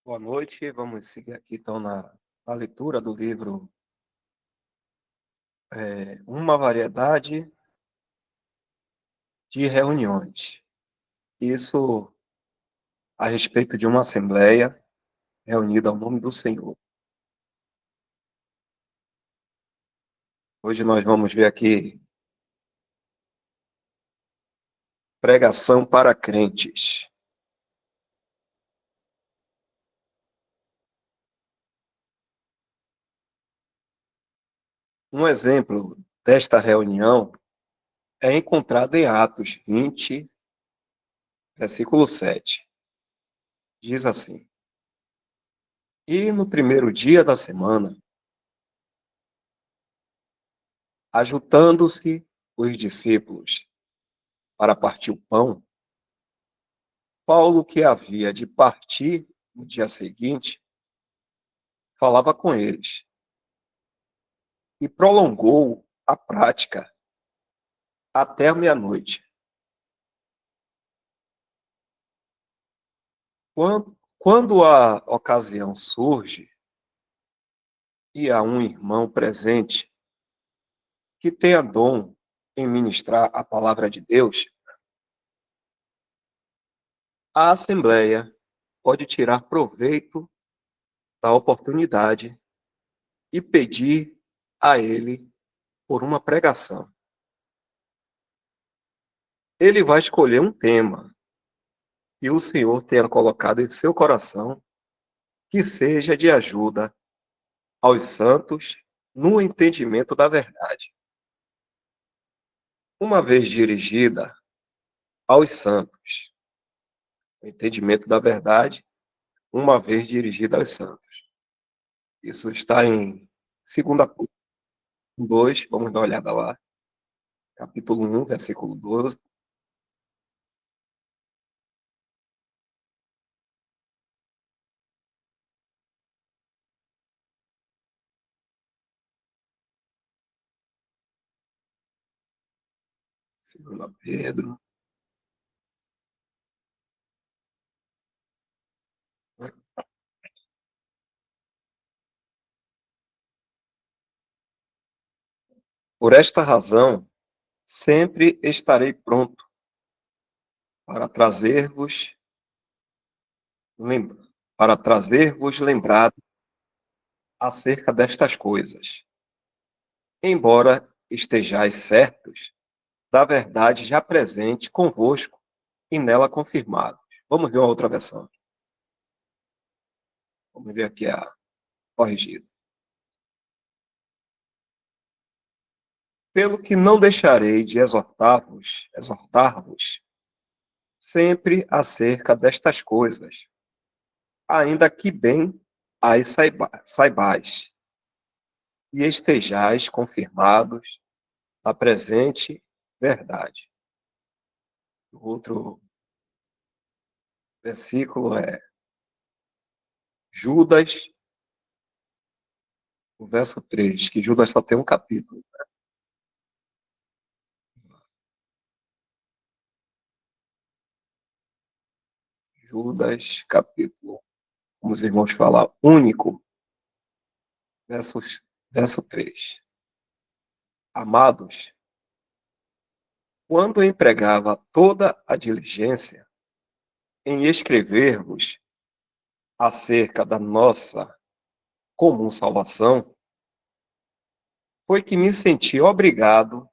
Boa noite, vamos seguir aqui então na leitura do livro Uma Variedade de Reuniões. Isso a respeito de uma assembleia reunida ao nome do Senhor. Hoje nós vamos ver aqui pregação para crentes. Um exemplo desta reunião é encontrado em Atos 20, versículo 7. Diz assim: E no primeiro dia da semana, ajuntando-se os discípulos para partir o pão, Paulo, que havia de partir no dia seguinte, falava com eles e prolongou a prática até a meia-noite. Quando a ocasião surge e há um irmão presente que tenha dom em ministrar a palavra de Deus, a Assembleia pode tirar proveito da oportunidade e pedir a ele por uma pregação. Ele vai escolher um tema que o Senhor tenha colocado em seu coração, que seja de ajuda aos santos no entendimento da verdade. Uma vez dirigida aos santos, o entendimento da verdade, uma vez dirigida aos santos. Isso está em 2 2, vamos dar uma olhada lá, capítulo 1, versículo 12. Segunda Pedro. Por esta razão, sempre estarei pronto para trazervos lembrado acerca destas coisas, embora estejais certos da verdade já presente convosco e nela confirmado. Vamos ver uma outra versão. Vamos ver aqui a corrigida. Pelo que não deixarei de exortar-vos sempre acerca destas coisas, ainda que bem as saibais, e estejais confirmados na presente verdade. O outro versículo é Judas, o verso 3, que Judas só tem um capítulo. Judas, capítulo, como os irmãos falam, único, verso 3. Amados, quando empregava toda a diligência em escrever-vos acerca da nossa comum salvação, foi que me senti obrigado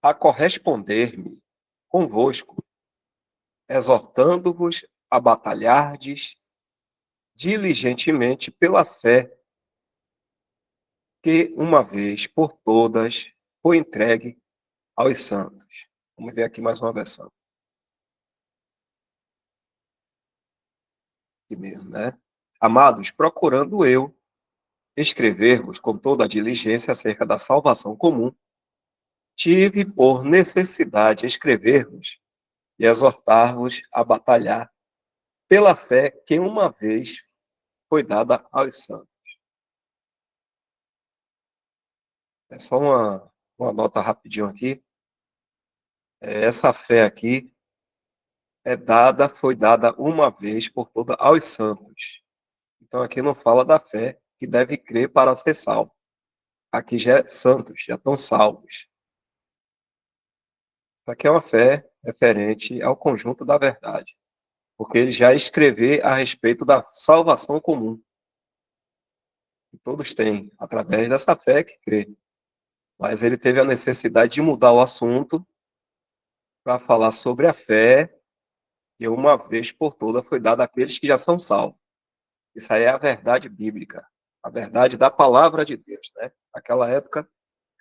a corresponder-me convosco, exortando-vos a batalhardes diligentemente pela fé que, uma vez por todas, foi entregue aos santos. Vamos ver aqui mais uma versão. Aqui mesmo, né? Amados, procurando eu escrever-vos com toda a diligência acerca da salvação comum, tive por necessidade escrever-vos e exortar-vos a batalhar pela fé que uma vez foi dada aos santos. É só uma nota rapidinho aqui. Essa fé aqui foi dada uma vez por todas aos santos. Então aqui não fala da fé que deve crer para ser salvo. Aqui já é santos, já estão salvos. Isso aqui é uma fé referente ao conjunto da verdade, porque ele já escrever a respeito da salvação comum, que todos têm, através dessa fé que crê. Mas ele teve a necessidade de mudar o assunto para falar sobre a fé que uma vez por toda foi dada àqueles que já são salvos. Isso aí é a verdade bíblica, a verdade da palavra de Deus, né? Naquela época,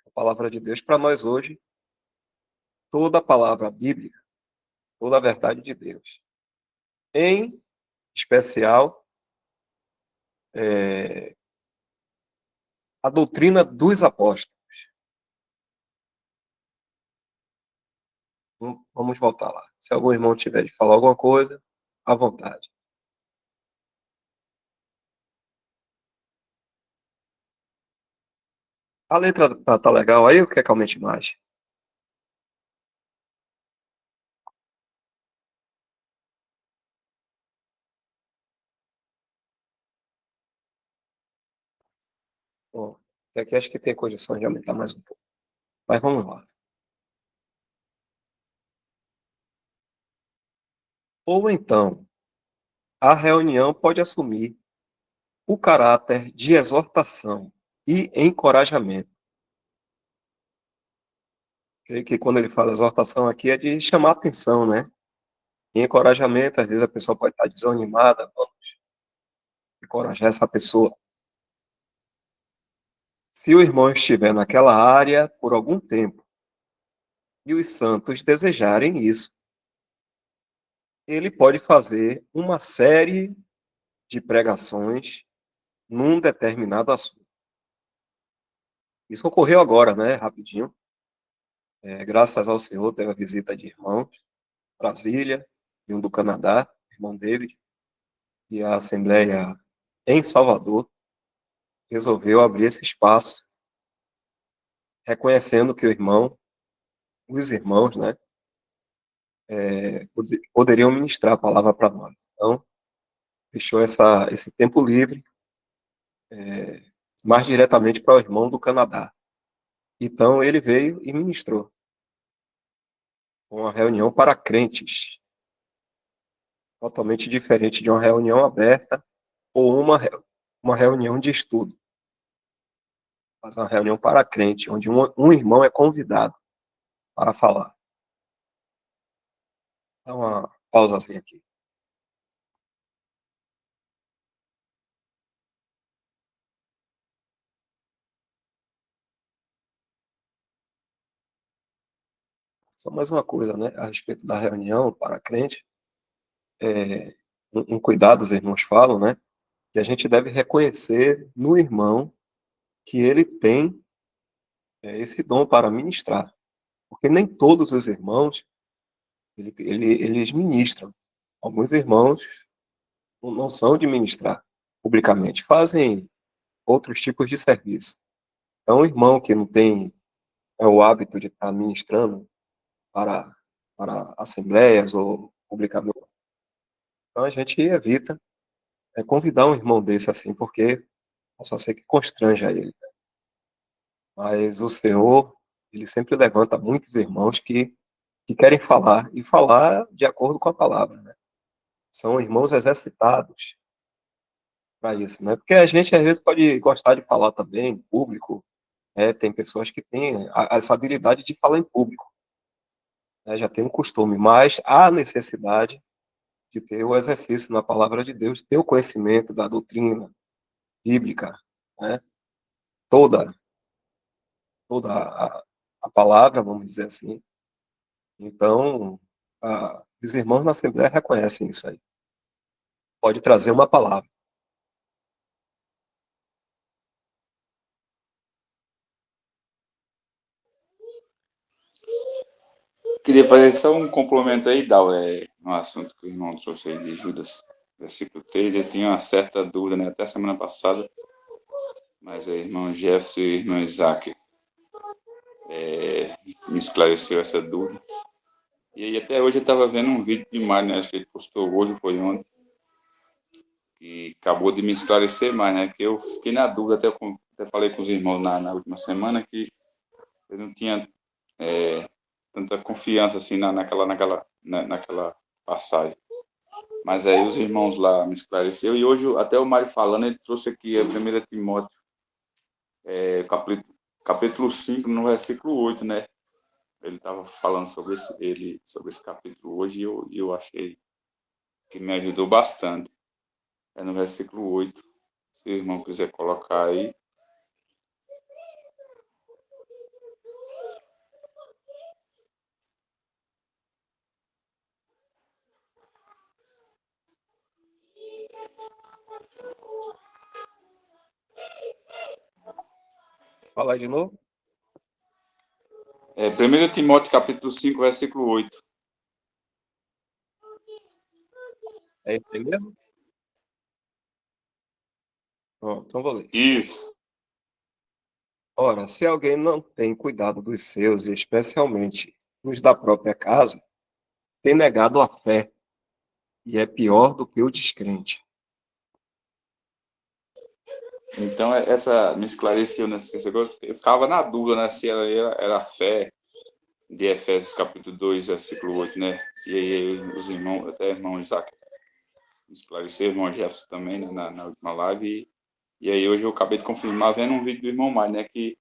a palavra de Deus para nós hoje, toda a palavra bíblica, toda a verdade de Deus. Em especial, a doutrina dos apóstolos. Vamos voltar lá. Se algum irmão tiver de falar alguma coisa, à vontade. A letra tá legal aí, o que é que aumente mais? Bom, aqui acho que tem condições de aumentar mais um pouco. Mas vamos lá. Ou então, a reunião pode assumir o caráter de exortação e encorajamento. Creio que quando ele fala exortação aqui é de chamar atenção, né? E encorajamento, às vezes a pessoa pode estar desanimada, vamos encorajar essa pessoa. Se o irmão estiver naquela área por algum tempo e os santos desejarem isso, ele pode fazer uma série de pregações num determinado assunto. Isso ocorreu agora, né? Rapidinho. Graças ao Senhor, teve a visita de irmãos, Brasília, e um do Canadá, irmão David, e a Assembleia em Salvador resolveu abrir esse espaço, reconhecendo que os irmãos, né, poderiam ministrar a palavra para nós. Então, deixou esse tempo livre, mais diretamente para o irmão do Canadá. Então, ele veio e ministrou uma reunião para crentes, totalmente diferente de uma reunião aberta ou uma reunião de estudo. Mas uma reunião para crente, onde um irmão é convidado para falar. Dá uma pausazinha aqui. Só mais uma coisa, né, a respeito da reunião para crente, um cuidado, os irmãos falam, né, que a gente deve reconhecer no irmão que ele tem esse dom para ministrar, porque nem todos os irmãos eles ministram. Alguns irmãos não são de ministrar publicamente, fazem outros tipos de serviço. Então, o irmão que não tem o hábito de estar ministrando para, para assembleias ou publicamente, então a gente evita convidar um irmão desse assim, porque possa ser que constranja ele. Mas o Senhor, ele sempre levanta muitos irmãos que querem falar, e falar de acordo com a palavra, né? São irmãos exercitados para isso, né? Porque a gente, às vezes, pode gostar de falar também em público, né? Tem pessoas que têm essa habilidade de falar em público, né? Já tem um costume, mas há necessidade de ter o exercício na palavra de Deus, ter o conhecimento da doutrina bíblica, né? Toda, toda a palavra, vamos dizer assim. Então, os irmãos na Assembleia reconhecem isso aí. Pode trazer uma palavra. Queria fazer só um complemento aí, Dal, no assunto que o irmão trouxe aí de Judas, versículo 3. Eu tinha uma certa dúvida, né, até a semana passada, mas o irmão Jefferson e o irmão Isaac me esclareceu essa dúvida. E aí até hoje eu estava vendo um vídeo de Mário, né, acho que ele postou hoje, foi ontem, que acabou de me esclarecer mais, né? Que eu fiquei na dúvida, até falei com os irmãos na última semana que eu não tinha tanta confiança assim naquela passagem. Mas aí os irmãos lá me esclareceram, e hoje até o Mário falando, ele trouxe aqui a 1 Timóteo, capítulo 5, no versículo 8, né? Ele estava falando sobre esse capítulo hoje, e eu achei que me ajudou bastante. É no versículo 8, se o irmão quiser colocar aí. Fala aí de novo. 1 Timóteo capítulo 5, versículo 8. É isso aí mesmo? Pronto, então vou ler. Isso. Ora, se alguém não tem cuidado dos seus, e especialmente os da própria casa, tem negado a fé e é pior do que o descrente. Então, essa me esclareceu nessa questão. Eu ficava na dúvida, né, se era a fé de Efésios capítulo 2, versículo 8, né? E aí os irmãos, até o irmão Isaac me esclareceu, o irmão Jefferson também, né, na última live. E aí hoje eu acabei de confirmar vendo um vídeo do irmão Mário, né, que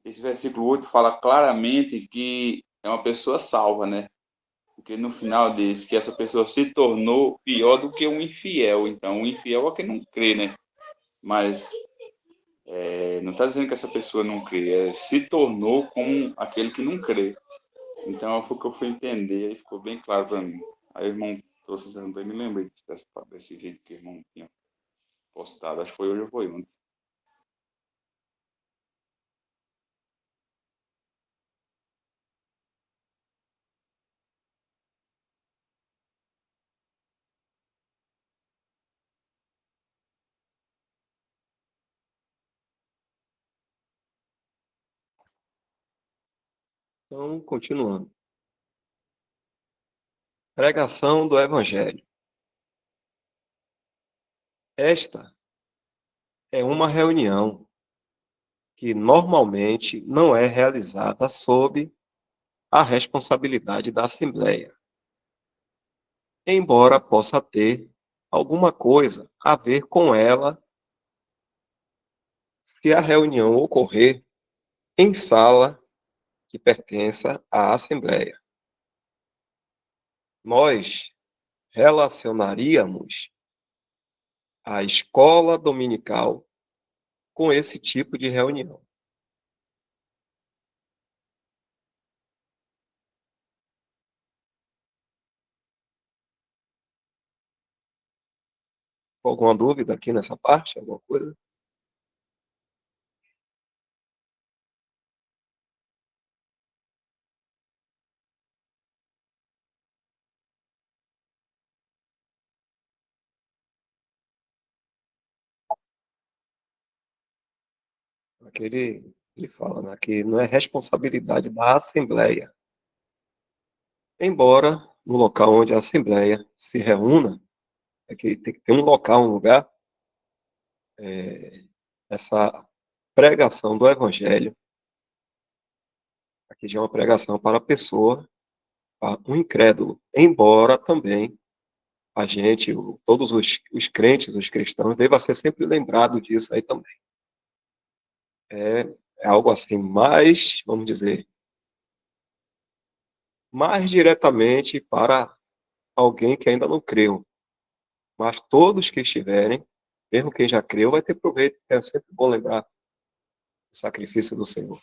esse versículo 8 fala claramente que é uma pessoa salva, né? Porque no final diz que essa pessoa se tornou pior do que um infiel. Então, o infiel é quem não crê, né? Mas não está dizendo que essa pessoa não crê, se tornou como aquele que não crê. Então, foi o que eu fui entender e ficou bem claro para mim. Aí o irmão trouxe essa pergunta e me lembrei desse vídeo que o irmão tinha postado. Acho que foi hoje ou foi ontem. Então, continuando. Pregação do Evangelho. Esta é uma reunião que normalmente não é realizada sob a responsabilidade da Assembleia, embora possa ter alguma coisa a ver com ela se a reunião ocorrer em sala que pertença à Assembleia. Nós relacionaríamos a escola dominical com esse tipo de reunião. Alguma dúvida aqui nessa parte? Alguma coisa? Aqui ele fala, né, que não é responsabilidade da Assembleia. Embora no local onde a Assembleia se reúna, é que tem que ter um local, um lugar, essa pregação do Evangelho, aqui já é uma pregação para a pessoa, para um incrédulo, embora também a gente, todos os crentes, os cristãos, deva ser sempre lembrado disso aí também. É algo assim mais, vamos dizer, mais diretamente para alguém que ainda não creu. Mas todos que estiverem, mesmo quem já creu, vai ter proveito. É sempre bom lembrar do sacrifício do Senhor.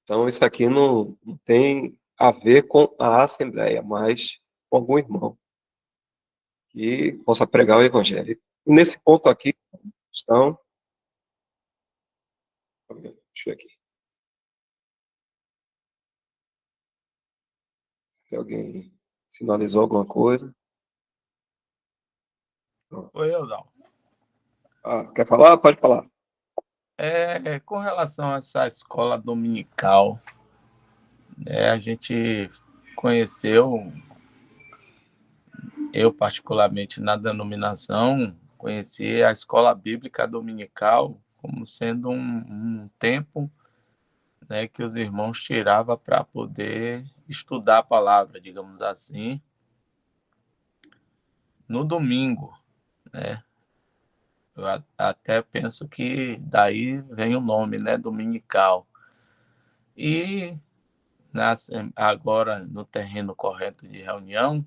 Então, isso aqui não tem a ver com a Assembleia, mas com algum irmão que possa pregar o Evangelho. E nesse ponto aqui, estão. Deixa eu ver aqui. Se alguém sinalizou alguma coisa. Oi, Eudal. Quer falar? Pode falar. Com relação a essa escola dominical, a gente conheceu Eu, particularmente, na denominação, conheci a escola bíblica dominical como sendo um tempo, né, que os irmãos tiravam para poder estudar a palavra, digamos assim, no domingo, né? Eu até penso que daí vem o nome, né, dominical. E agora, no terreno correto de reunião,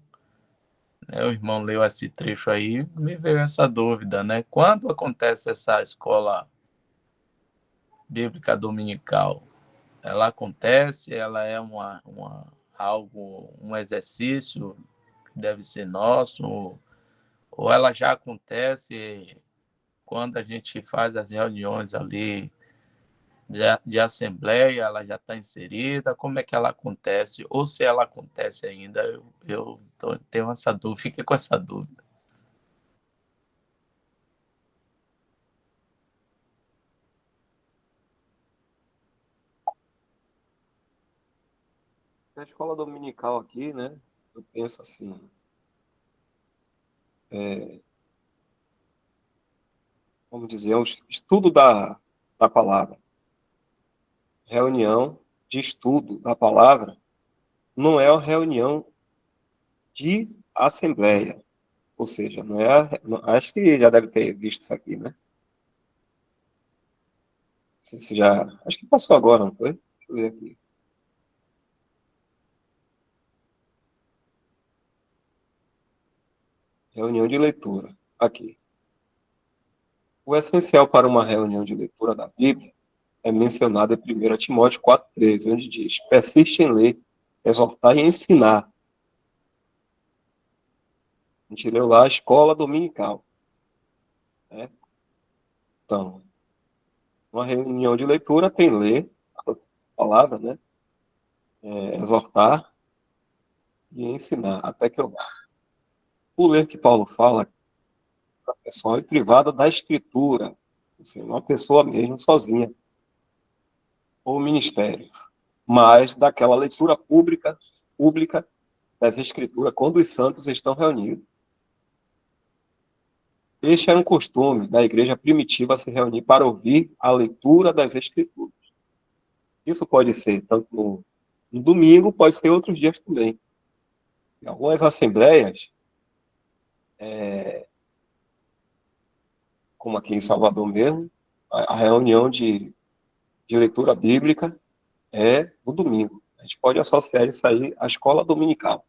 né, o irmão leu esse trecho aí, me veio essa dúvida, né? Quando acontece essa escola bíblica dominical? Ela acontece, ela é algo, um exercício que deve ser nosso, ou ela já acontece quando a gente faz as reuniões ali de assembleia, ela já está inserida, como é que ela acontece, ou se ela acontece ainda, tenho essa dúvida, fiquei com essa dúvida. Na escola dominical aqui, né, eu penso assim, vamos dizer, é um estudo da palavra. Reunião de estudo da palavra não é uma reunião de assembleia. Ou seja, não é acho que já deve ter visto isso aqui, né? Se já, acho que passou agora, não foi? Deixa eu ver aqui. Reunião de leitura. Aqui. O essencial para uma reunião de leitura da Bíblia é mencionado em 1 Timóteo 4,13, onde diz: persiste em ler, exortar e ensinar. A gente leu lá a escola dominical. Né? Então, uma reunião de leitura tem ler a palavra, né? Exortar e ensinar, até que eu vá. O ler que Paulo fala para pessoal e privada da escritura, ou seja, uma pessoa mesmo sozinha, ou ministério, mas daquela leitura pública das escrituras quando os santos estão reunidos. Este era um costume da igreja primitiva se reunir para ouvir a leitura das escrituras. Isso pode ser tanto no domingo, pode ser outros dias também. Em algumas assembleias, como aqui em Salvador mesmo, a reunião de leitura bíblica é no domingo. A gente pode associar isso aí à escola dominical.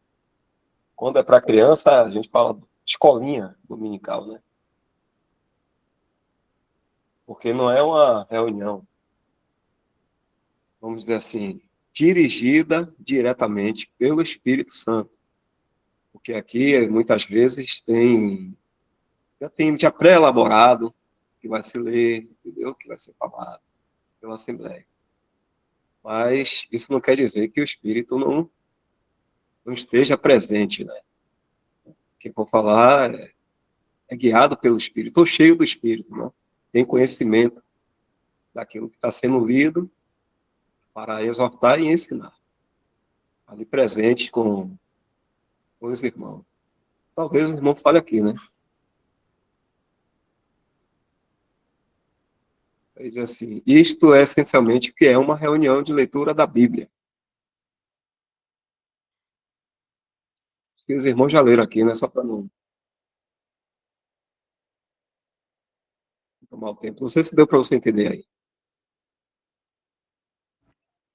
Quando é para criança, a gente fala escolinha dominical, né? Porque não é uma reunião, vamos dizer assim, dirigida diretamente pelo Espírito Santo. Porque aqui, muitas vezes, já pré-elaborado, que vai se ler, entendeu? Que vai ser falado pela Assembleia. Mas isso não quer dizer que o Espírito não esteja presente, né? Quem for falar é guiado pelo Espírito, ou cheio do Espírito, né? Tem conhecimento daquilo que está sendo lido para exortar e ensinar. Ali presente com os irmãos. Talvez o irmão fale aqui, né? Ele diz assim, isto é essencialmente o que é uma reunião de leitura da Bíblia. Que os irmãos já leram aqui, né? Só para não tomar o tempo. Não sei se deu para você entender aí.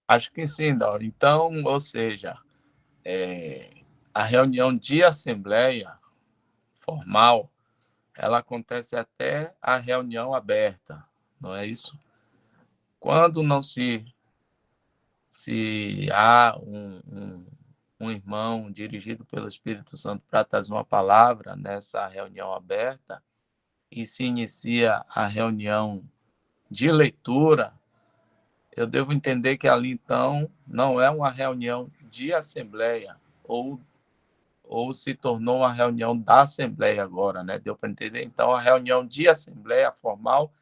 Acho que sim, Dó. Então, ou seja, a reunião de assembleia formal, ela acontece até a reunião aberta, não é isso? Quando não se há um irmão dirigido pelo Espírito Santo para trazer uma palavra nessa reunião aberta e se inicia a reunião de leitura, eu devo entender que ali, então, não é uma reunião de assembleia, ou se tornou uma reunião da assembleia agora, né? Deu para entender? Então, a reunião de assembleia formal,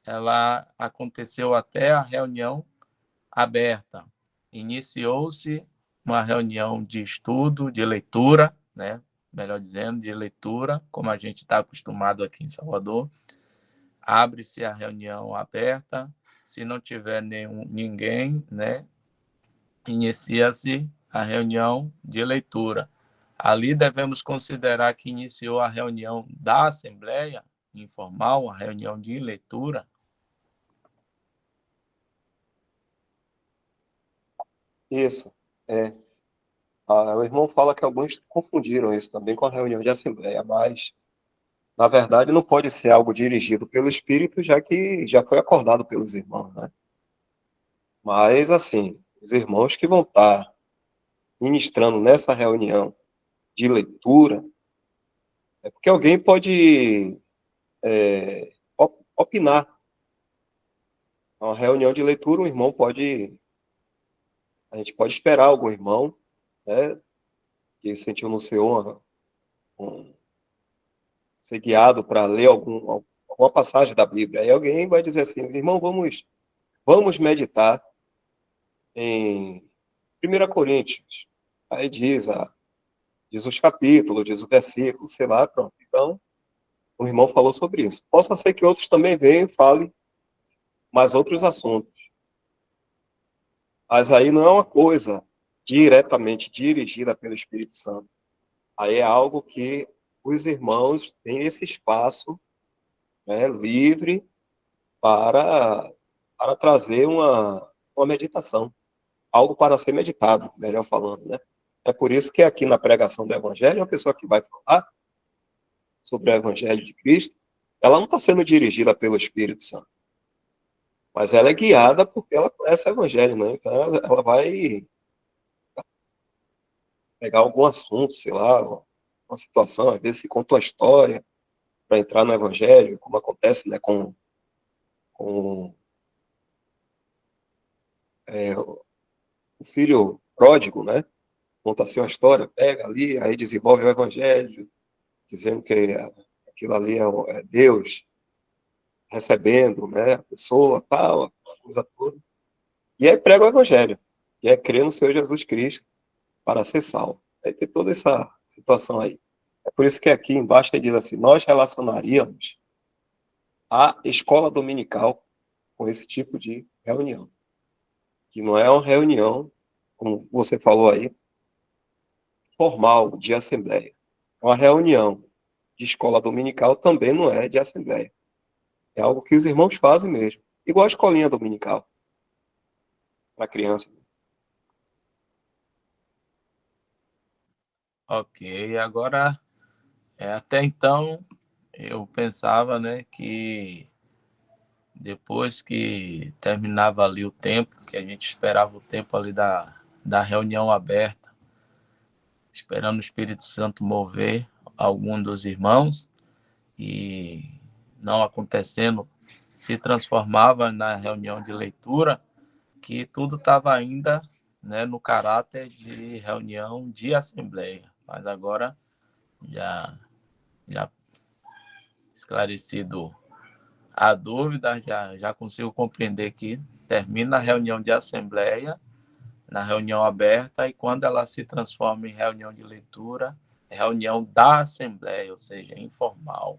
ela aconteceu até a reunião aberta. Iniciou-se uma reunião de estudo, de leitura, né? melhor dizendo, de leitura, como a gente está acostumado aqui em Salvador. Abre-se a reunião aberta, se não tiver ninguém, né, inicia-se a reunião de leitura. Ali devemos considerar que iniciou a reunião da Assembleia informal, a reunião de leitura. Isso. É. O irmão fala que alguns confundiram isso também com a reunião de assembleia, mas, na verdade, não pode ser algo dirigido pelo Espírito, já que já foi acordado pelos irmãos, né? Mas, assim, os irmãos que vão estar ministrando nessa reunião de leitura, é porque alguém pode opinar. Uma reunião de leitura, um irmão pode. A gente pode esperar algum irmão, né, que sentiu no Senhor ser guiado para ler alguma passagem da Bíblia. Aí alguém vai dizer assim, irmão, vamos meditar em 1 Coríntios. Aí diz os capítulos, diz o versículo, sei lá, pronto. Então, o irmão falou sobre isso. Possa ser que outros também venham e falem mais outros assuntos. Mas aí não é uma coisa diretamente dirigida pelo Espírito Santo. Aí é algo que os irmãos têm esse espaço, né, livre para trazer uma meditação, algo para ser meditado, melhor falando, né? É por isso que aqui na pregação do Evangelho, a pessoa que vai falar sobre o Evangelho de Cristo, ela não está sendo dirigida pelo Espírito Santo, mas ela é guiada porque ela conhece o Evangelho, né? Então ela vai pegar algum assunto, sei lá, uma situação, às vezes se conta uma história para entrar no Evangelho, como acontece, né, com o filho pródigo, né? Conta-se uma história, pega ali, aí desenvolve o Evangelho, dizendo que aquilo ali é Deus recebendo, né, a pessoa, tal, a coisa toda. E aí prega o Evangelho, que é crer no Senhor Jesus Cristo para ser salvo. Aí tem toda essa situação aí. É por isso que aqui embaixo ele diz assim, nós relacionaríamos a escola dominical com esse tipo de reunião, que não é uma reunião, como você falou aí, formal de assembleia. Uma reunião de escola dominical também não é de assembleia. É algo que os irmãos fazem mesmo. Igual a escolinha dominical para criança. Ok, agora, até então, eu pensava, né, que depois que terminava ali o tempo, que a gente esperava o tempo ali da reunião aberta, esperando o Espírito Santo mover algum dos irmãos, e não acontecendo, se transformava na reunião de leitura, que tudo estava ainda, né, no caráter de reunião de assembleia. Mas agora já esclarecido a dúvida, já consigo compreender que termina a reunião de assembleia, na reunião aberta, e quando ela se transforma em reunião de leitura, é reunião da assembleia, ou seja, informal,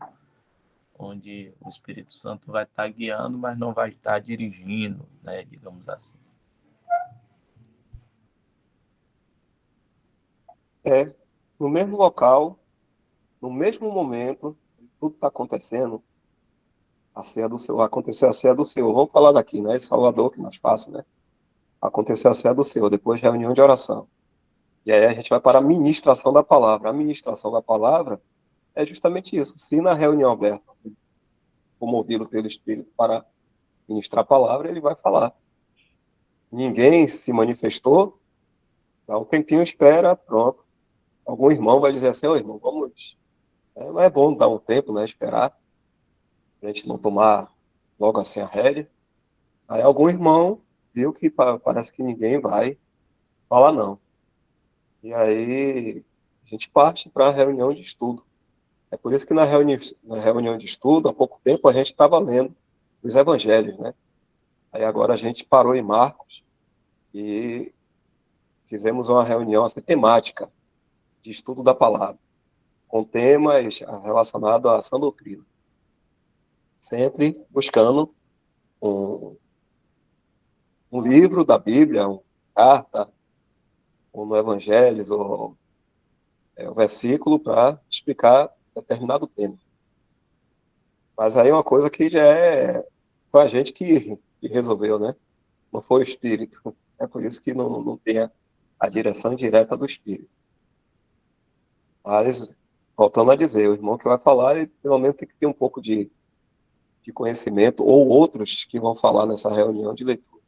onde o Espírito Santo vai estar guiando, mas não vai estar dirigindo, né, digamos assim. É, no mesmo local, no mesmo momento, tudo está acontecendo. A ceia do Senhor, aconteceu a ceia do Senhor. Vamos falar daqui, né? Salvador, que é mais fácil, né? Aconteceu a ceia do Senhor, depois reunião de oração. E aí a gente vai para a ministração da palavra. A ministração da palavra é justamente isso. Se na reunião aberta for movido pelo Espírito para ministrar a palavra, ele vai falar. Ninguém se manifestou, dá um tempinho, espera, pronto. Algum irmão vai dizer assim, ô irmão, vamos... Não é bom dar um tempo, né? Esperar, a gente não tomar logo assim a rédea. Aí algum irmão viu que parece que ninguém vai falar não. E aí a gente parte para a reunião de estudo. É por isso que na reunião de estudo, há pouco tempo, a gente estava lendo os evangelhos, né? Aí agora a gente parou em Marcos e fizemos uma reunião assim, temática de estudo da palavra. com temas relacionados à sã doutrina, sempre buscando um livro da Bíblia, uma carta, ou no Evangelho, ou um versículo para explicar determinado tema. Mas aí é uma coisa que já foi a gente que resolveu, né? Não foi o Espírito. É por isso que não tem a direção direta do Espírito. Mas, voltando a dizer, o irmão que vai falar, ele pelo menos tem que ter um pouco de conhecimento, ou outros que vão falar nessa reunião de leitura.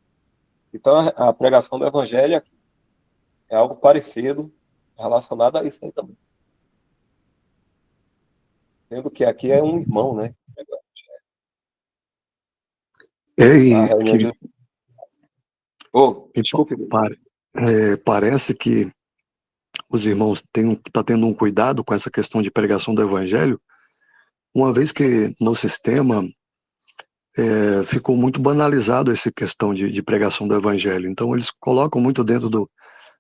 Então, a pregação do Evangelho é algo parecido, relacionado a isso aí também. Sendo que aqui é um irmão, né? A reunião de... desculpe. Parece que os irmãos estão tendo um cuidado com essa questão de pregação do Evangelho, uma vez que no sistema ficou muito banalizado essa questão de pregação do Evangelho. Então eles colocam muito dentro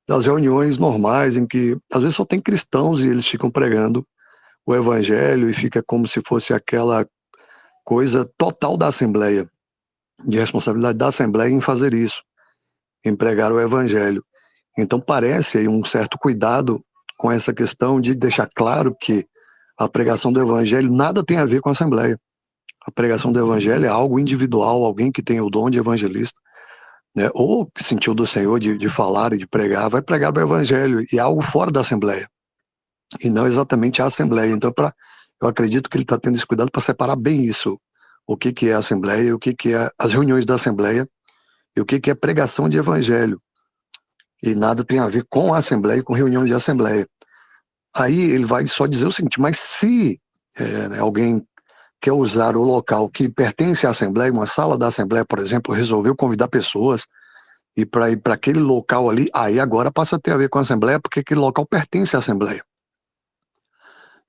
das reuniões normais, em que às vezes só tem cristãos e eles ficam pregando o Evangelho e fica como se fosse aquela coisa total da Assembleia, de responsabilidade da Assembleia em fazer isso, em pregar o Evangelho. Então parece aí um certo cuidado com essa questão de deixar claro que a pregação do Evangelho nada tem a ver com a Assembleia. A pregação do Evangelho é algo individual, alguém que tem o dom de evangelista, né, ou que sentiu do Senhor de falar e de pregar, vai pregar o Evangelho, e é algo fora da Assembleia, e não exatamente a Assembleia. Então, eu acredito que ele está tendo esse cuidado para separar bem isso, o que é a Assembleia, o que é as reuniões da Assembleia, e o que é pregação de Evangelho. E nada tem a ver com a Assembleia e com reunião de Assembleia. Aí ele vai só dizer o seguinte, mas se alguém quer usar o local que pertence à Assembleia, uma sala da Assembleia, por exemplo, resolveu convidar pessoas e para ir para aquele local ali, aí agora passa a ter a ver com a Assembleia, porque aquele local pertence à Assembleia.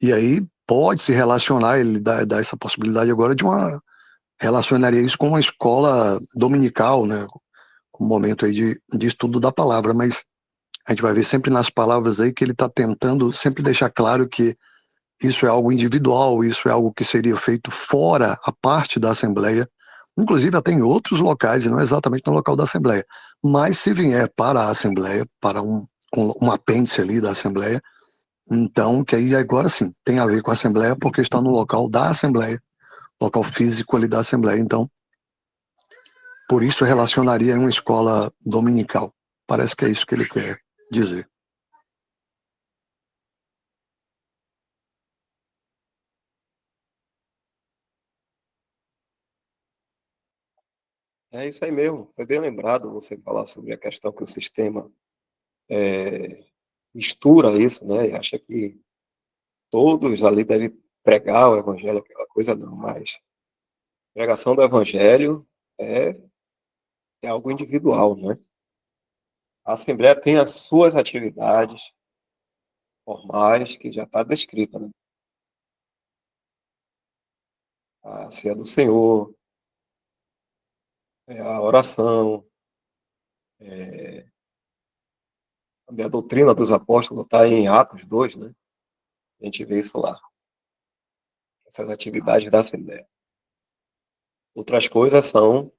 E aí pode se relacionar, ele dá essa possibilidade agora relacionaria isso com uma escola dominical, né, com um momento aí de estudo da palavra, mas a gente vai ver sempre nas palavras aí que ele está tentando sempre deixar claro que isso é algo individual, isso é algo que seria feito fora, a parte da Assembleia, inclusive até em outros locais, e não exatamente no local da Assembleia. Mas se vier para a Assembleia, para um apêndice ali da Assembleia, então, que aí agora sim, tem a ver com a Assembleia, porque está no local da Assembleia, local físico ali da Assembleia. Então, por isso relacionaria em uma escola dominical. Parece que é isso que ele quer dizer. É isso aí mesmo. Foi bem lembrado você falar sobre a questão que o sistema mistura isso, né? E acha que todos ali devem pregar o Evangelho, aquela coisa não, mas a pregação do Evangelho é algo individual, né? A Assembleia tem as suas atividades formais, que já está descrita, né? A ceia do Senhor, a oração, também a doutrina dos apóstolos está em Atos 2, né? A gente vê isso lá. Essas atividades da Assembleia. Outras coisas são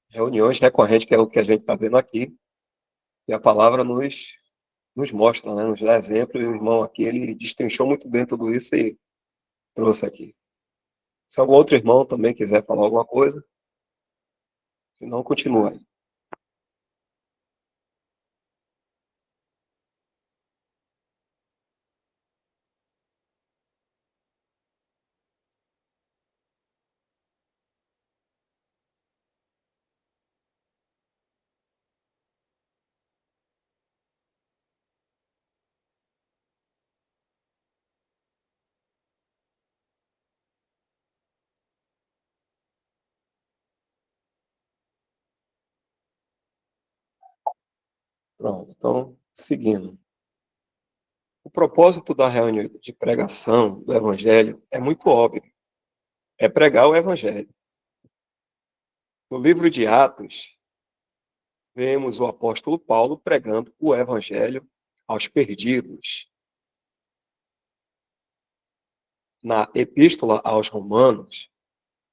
reuniões recorrentes, que é o que a gente está vendo aqui, e a palavra nos mostra, né? Nos dá exemplo, e o irmão aqui, ele destrinchou muito bem tudo isso e trouxe aqui. Se algum outro irmão também quiser falar alguma coisa, se não, continua aí. Pronto, então, seguindo. O propósito da reunião de pregação do Evangelho é muito óbvio. É pregar o Evangelho. No livro de Atos, vemos o apóstolo Paulo pregando o Evangelho aos perdidos, na Epístola aos Romanos,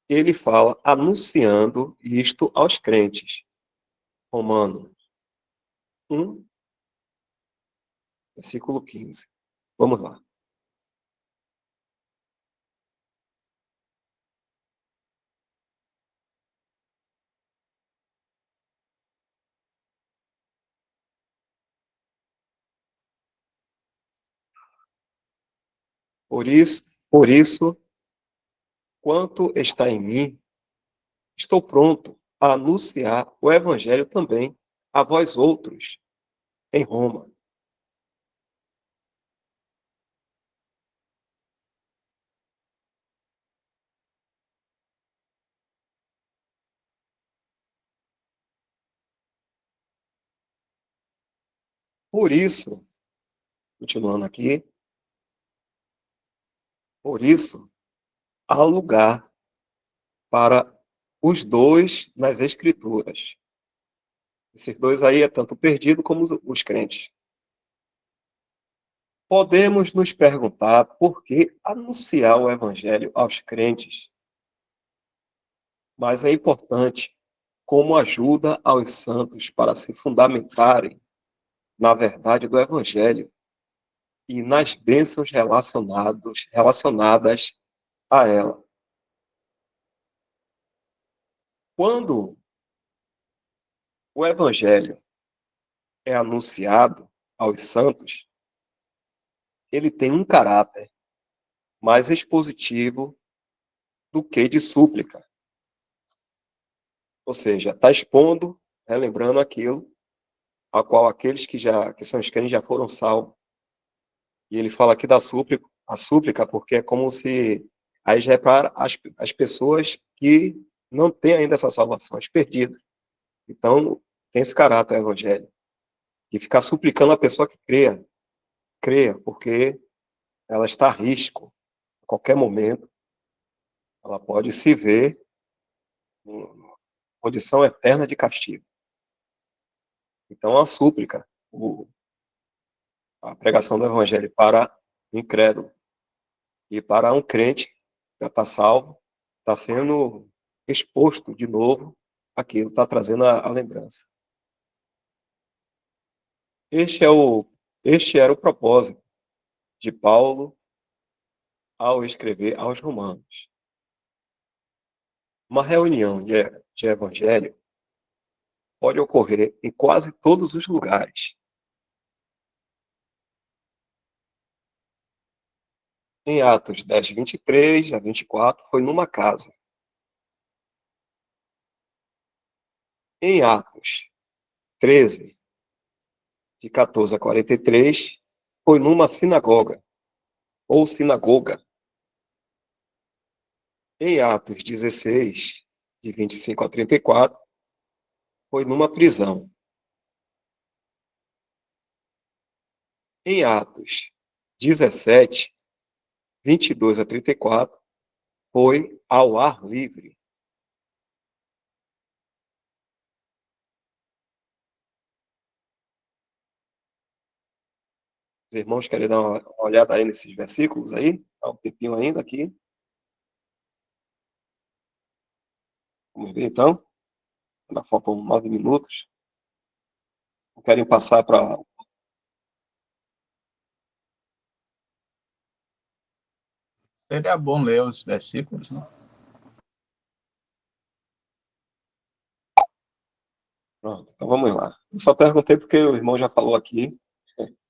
ele fala anunciando isto aos crentes. Romanos 1, versículo 15. Vamos lá. Por isso, quanto está em mim, estou pronto a anunciar o evangelho também a vós outros em Roma. Por isso, continuando aqui, por isso, há lugar para os dois nas Escrituras. Esses dois aí é tanto o perdido como os crentes. Podemos nos perguntar por que anunciar o evangelho aos crentes, mas é importante como ajuda aos santos para se fundamentarem na verdade do evangelho e nas bênçãos relacionadas a ela. Quando o evangelho é anunciado aos santos, ele tem um caráter mais expositivo do que de súplica. Ou seja, está expondo, relembrando aquilo a qual aqueles que são os crentes já foram salvos. E ele fala aqui da súplica, a súplica, porque é como se aí já é para as pessoas que não têm ainda essa salvação, as perdidas. Então, tem esse caráter o evangelho. E ficar suplicando a pessoa que creia, porque ela está a risco. A qualquer momento, ela pode se ver em condição eterna de castigo. Então, a súplica, a pregação do evangelho para o incrédulo e para um crente que já está salvo, está sendo exposto de novo aquilo, está trazendo a lembrança. Este era o propósito de Paulo ao escrever aos Romanos. Uma reunião de evangelho pode ocorrer em quase todos os lugares. Em Atos 10, 23 a 24, foi numa casa. Em Atos 13, de 14 a 43, foi numa sinagoga, ou sinagoga. Em Atos 16, de 25 a 34, foi numa prisão. Em Atos 17, 22 a 34, foi ao ar livre. Os irmãos querem dar uma olhada aí nesses versículos aí? Há um tempinho ainda aqui. Vamos ver então. Ainda faltam 9 minutos. Querem passar para... Seria bom ler os versículos, né? Pronto, então vamos lá. Eu só perguntei porque o irmão já falou aqui,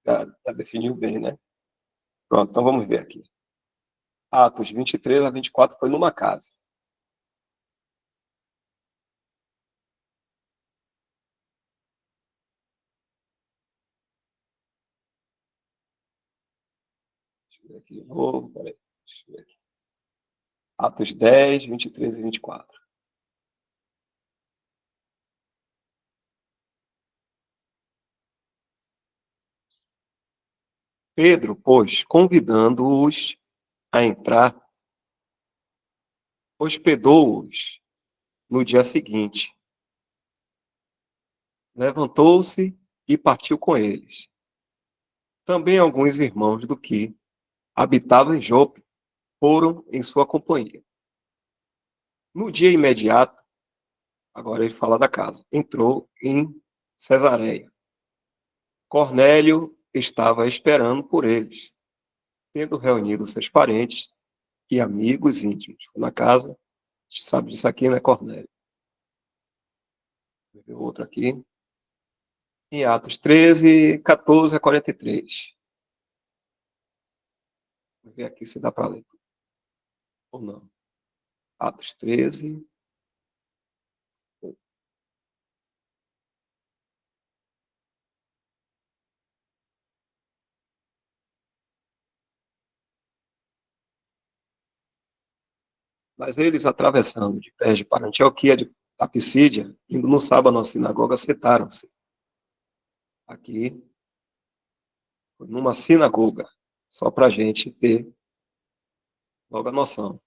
já definiu bem, né? Pronto, então vamos ver aqui. Atos 23 a 24 foi numa casa. Deixa eu ver aqui de novo. Peraí, deixa eu ver aqui. Atos 10, 23 e 24. Pedro, pois, convidando-os a entrar, hospedou-os no dia seguinte. Levantou-se e partiu com eles. Também alguns irmãos do que habitavam em Jope foram em sua companhia. No dia imediato, agora ele fala da casa, entrou em Cesareia. Cornélio estava esperando por eles, tendo reunido seus parentes e amigos íntimos. Na casa, a gente sabe disso aqui, né, Cornélio? Vou ver outro aqui. Em Atos 13, 14 a 43. Vou ver aqui se dá para ler tudo. Ou não. Atos 13. Mas eles, atravessando de Perge para Antioquia da Pisídia, indo no sábado na sinagoga, sentaram-se. Aqui, foi numa sinagoga, só para a gente ter logo a noção.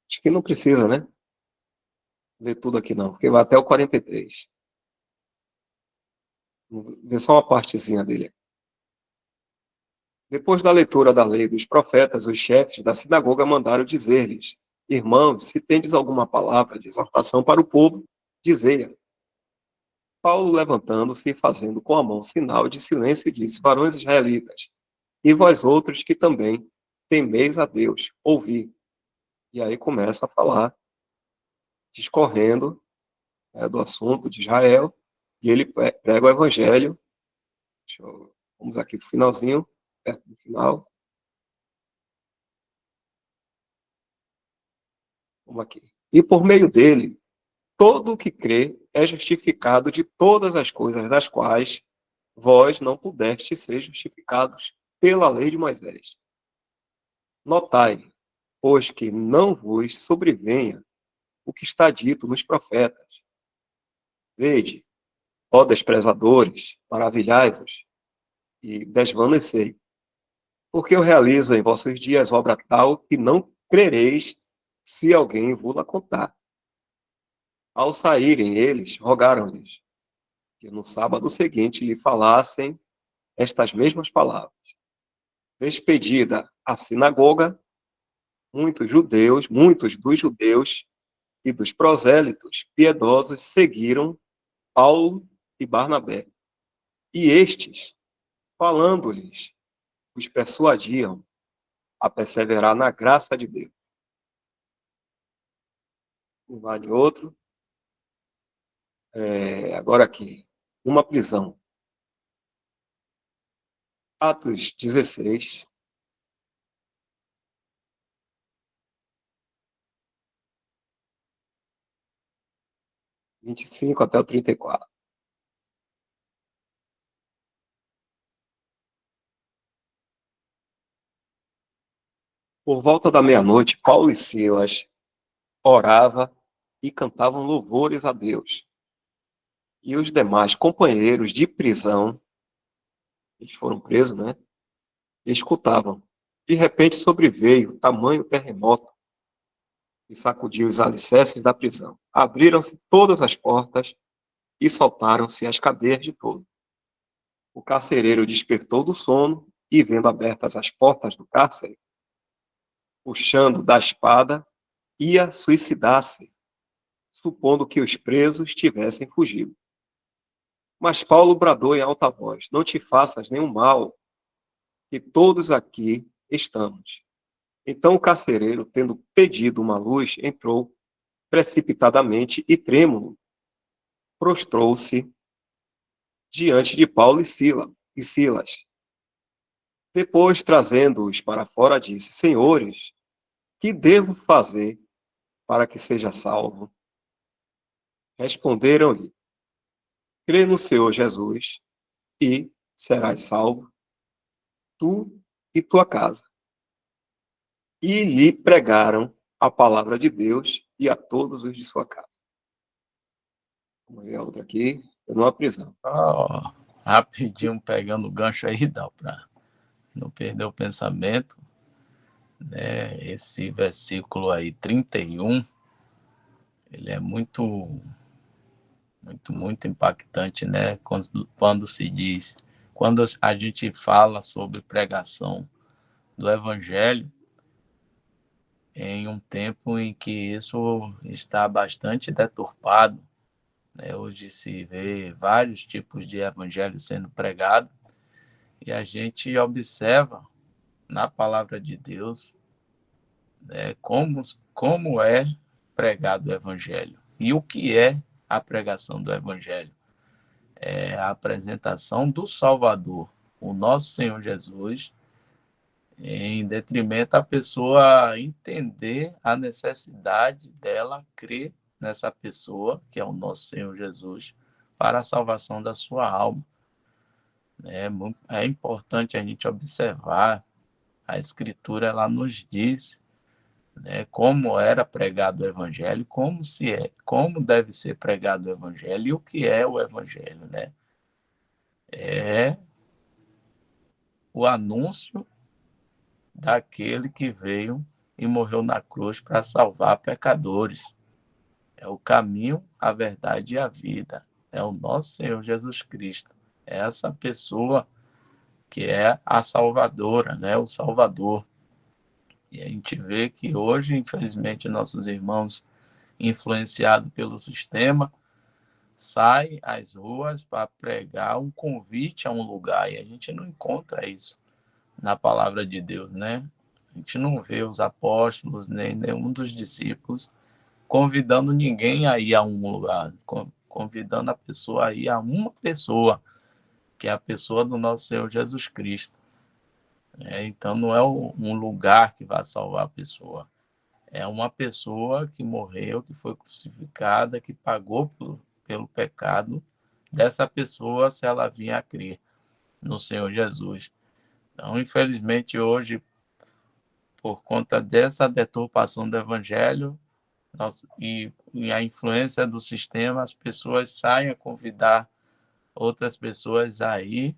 Acho que não precisa, né? Ler tudo aqui não, porque vai até o 43. Vou ver só uma partezinha dele. Depois da leitura da lei dos profetas, os chefes da sinagoga mandaram dizer-lhes: Irmãos, se tendes alguma palavra de exortação para o povo, dizei-a. Paulo, levantando-se e fazendo com a mão sinal de silêncio, disse: Varões israelitas, e vós outros que também temeis a Deus, ouvi. E aí começa a falar, discorrendo do assunto de Israel, e ele prega o evangelho. Vamos aqui para o finalzinho, perto do final. Vamos aqui. E por meio dele, todo o que crê é justificado de todas as coisas das quais vós não pudestes ser justificados pela lei de Moisés. Notai, pois que não vos sobrevenha o que está dito nos profetas. Vede, ó desprezadores, maravilhai-vos e desvanecei, porque eu realizo em vossos dias obra tal que não crereis se alguém vos-la contar. Ao saírem eles, rogaram-lhes que no sábado seguinte lhe falassem estas mesmas palavras. Despedida a sinagoga, muitos dos judeus e dos prosélitos piedosos seguiram Paulo e Barnabé. E estes, falando-lhes, os persuadiam a perseverar na graça de Deus. Um lá de outro. Agora aqui, uma prisão. Atos 16. Do 25 até o 34. Por volta da meia-noite, Paulo e Silas oravam e cantavam louvores a Deus. E os demais companheiros de prisão, eles foram presos, né? Escutavam. De repente sobreveio tamanho terremoto e sacudiu os alicerces da prisão. Abriram-se todas as portas e soltaram-se as cadeias de todos. O carcereiro despertou do sono e, vendo abertas as portas do cárcere, puxando da espada, ia suicidar-se, supondo que os presos tivessem fugido. Mas Paulo bradou em alta voz: Não te faças nenhum mal, que todos aqui estamos. Então o carcereiro, tendo pedido uma luz, entrou precipitadamente e trêmulo, prostrou-se diante de Paulo e Silas. Depois, trazendo-os para fora, disse: Senhores, que devo fazer para que seja salvo? Responderam-lhe: Crê no Senhor Jesus e serás salvo, tu e tua casa. E lhe pregaram a palavra de Deus e a todos os de sua casa. Vamos ver a outra aqui. Numa prisão. Rapidinho, pegando o gancho aí, dá para não perder o pensamento, né? Esse versículo aí, 31, ele é muito impactante, né? Quando se diz, quando a gente fala sobre pregação do evangelho, em um tempo em que isso está bastante deturpado, né? Hoje se vê vários tipos de evangelho sendo pregado e a gente observa na palavra de Deus, né, como é pregado o evangelho e o que é a pregação do evangelho. É a apresentação do Salvador, o nosso Senhor Jesus, em detrimento à pessoa entender a necessidade dela crer nessa pessoa, que é o nosso Senhor Jesus, para a salvação da sua alma. É importante a gente observar, a Escritura ela nos diz, né, como era pregado o Evangelho, como deve ser pregado o Evangelho e o que é o Evangelho, né? É o anúncio daquele que veio e morreu na cruz para salvar pecadores. É o caminho, a verdade e a vida. É o nosso Senhor Jesus Cristo. É essa pessoa que é a salvadora, né? O Salvador. E a gente vê que hoje, infelizmente, nossos irmãos, influenciados pelo sistema, saem às ruas para pregar um convite a um lugar. E a gente não encontra isso na palavra de Deus, né? A gente não vê os apóstolos, nem nenhum dos discípulos convidando ninguém a ir a um lugar, convidando a pessoa a ir a uma pessoa, que é a pessoa do nosso Senhor Jesus Cristo. Então, não é um lugar que vai salvar a pessoa. É uma pessoa que morreu, que foi crucificada, que pagou pelo pecado dessa pessoa se ela vir a crer no Senhor Jesus. Então, infelizmente, hoje, por conta dessa deturpação do evangelho e a influência do sistema, as pessoas saem a convidar outras pessoas a ir,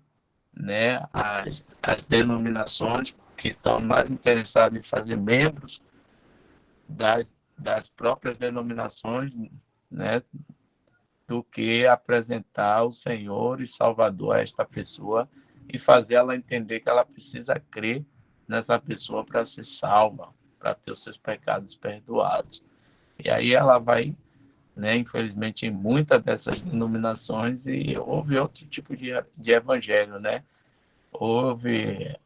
né, as denominações que estão mais interessadas em fazer membros das, das próprias denominações, né, do que apresentar o Senhor e Salvador a esta pessoa e fazer ela entender que ela precisa crer nessa pessoa para ser salva, para ter os seus pecados perdoados. E aí ela vai, né, infelizmente, em muitas dessas denominações e houve outro tipo de evangelho, né? Houve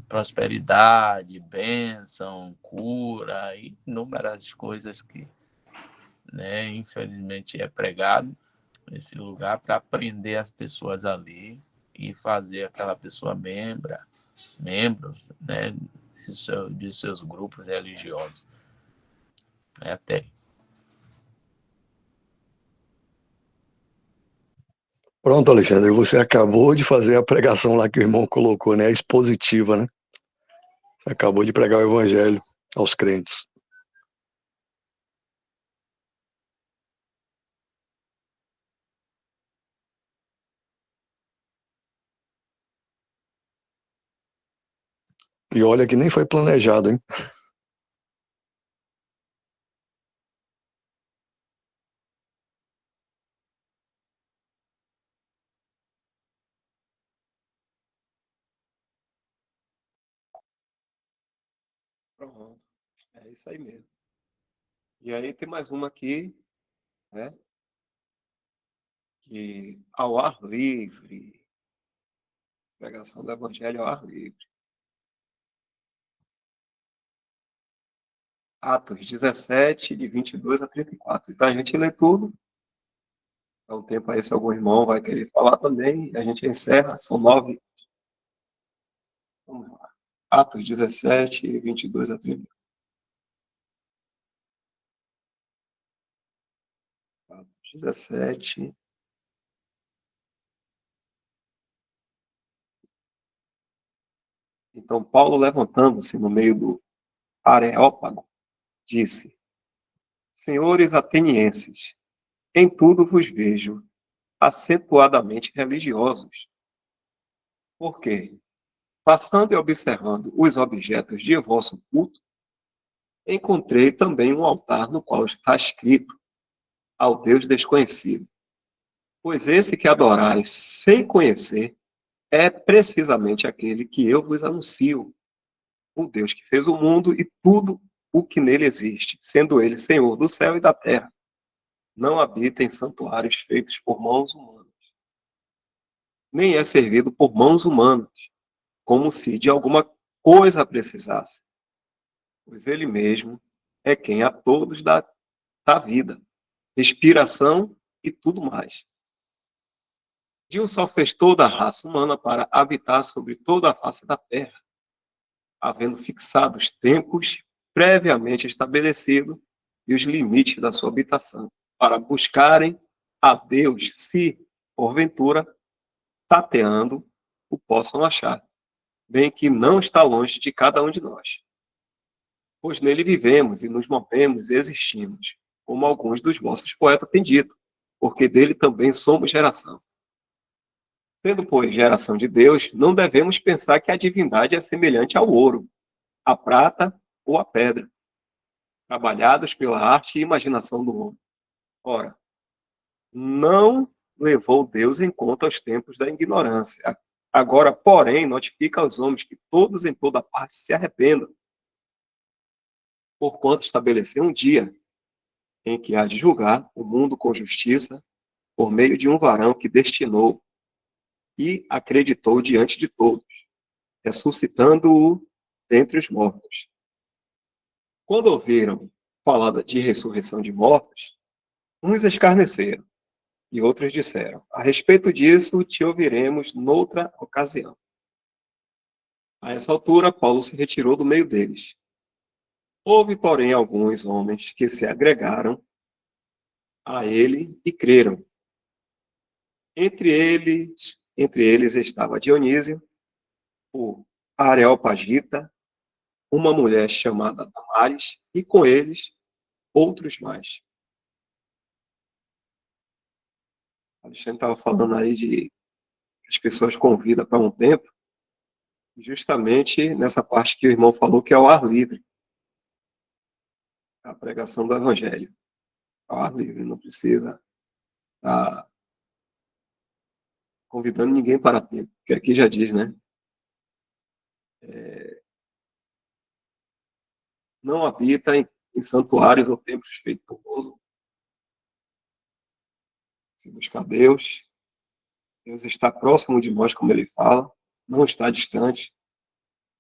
prosperidade, bênção, cura e inúmeras coisas que, né, infelizmente é pregado nesse lugar para prender as pessoas ali e fazer aquela pessoa membros, né, de seus grupos religiosos. Até. Pronto, Alexandre, você acabou de fazer a pregação lá que o irmão colocou, né? A expositiva, né? Você acabou de pregar o evangelho aos crentes. E olha que nem foi planejado, hein? Pronto. É isso aí mesmo. E aí tem mais uma aqui, né? Que ao ar livre. Pregação do Evangelho ao ar livre. Atos 17, de 22 a 34. Então a gente lê tudo. Dá um tempo aí se algum irmão vai querer falar também. A gente encerra. São 9. Vamos lá. Atos 17, 22 a 34. Atos 17. Então Paulo, levantando-se no meio do Areópago, disse: Senhores atenienses, em tudo vos vejo acentuadamente religiosos. Por quê? Passando e observando os objetos de vosso culto, encontrei também um altar no qual está escrito ao Deus desconhecido. Pois esse que adorais sem conhecer é precisamente aquele que eu vos anuncio. o Deus que fez o mundo e tudo o que nele existe, sendo ele Senhor do céu e da terra. Não habita em santuários feitos por mãos humanas, nem é servido por mãos humanas, como se de alguma coisa precisasse, pois ele mesmo é quem a todos dá vida, respiração e tudo mais. De um só fez toda a raça humana para habitar sobre toda a face da terra, havendo fixado os tempos previamente estabelecidos e os limites da sua habitação, para buscarem a Deus, se, porventura, tateando, o possam achar, bem que não está longe de cada um de nós. Pois nele vivemos e nos movemos e existimos, como alguns dos vossos poetas têm dito, porque dele também somos geração. Sendo, pois, geração de Deus, não devemos pensar que a divindade é semelhante ao ouro, à prata ou à pedra, trabalhados pela arte e imaginação do homem. Ora, não levou Deus em conta os tempos da ignorância. Agora, porém, notifica aos homens que todos em toda parte se arrependam, porquanto estabeleceu um dia em que há de julgar o mundo com justiça por meio de um varão que destinou e acreditou diante de todos, ressuscitando-o dentre os mortos. Quando ouviram falar de ressurreição de mortos, uns escarneceram e outros disseram: a respeito disso te ouviremos noutra ocasião. A essa altura, Paulo se retirou do meio deles. Houve, porém, alguns homens que se agregaram a ele e creram. Entre eles estava Dionísio, o Areopagita, uma mulher chamada Damares, e com eles outros mais. Alexandre estava falando aí de que as pessoas convidam para um tempo, justamente nessa parte que o irmão falou, que é o ar livre, a pregação do evangelho. Ao ar livre, não precisa estar convidando ninguém para tempo, porque aqui já diz, né? Não habita em santuários ou templos feitos por mãos. Se buscar Deus, Deus está próximo de nós, como ele fala, não está distante.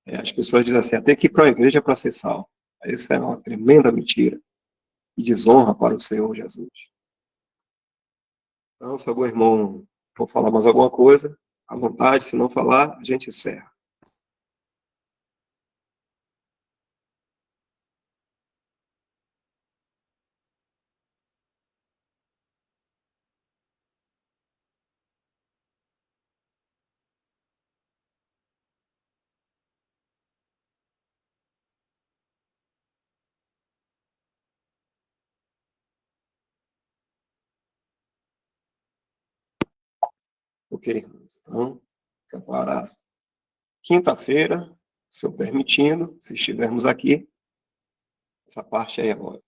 As pessoas dizem assim, tem que ir para a igreja para ser salvo. Isso é uma tremenda mentira e desonra para o Senhor Jesus. Então, se algum irmão for falar mais alguma coisa, à vontade, se não falar, a gente encerra. Ok, irmãos? Então, fica para quinta-feira, se eu permitindo, se estivermos aqui, essa parte aí agora.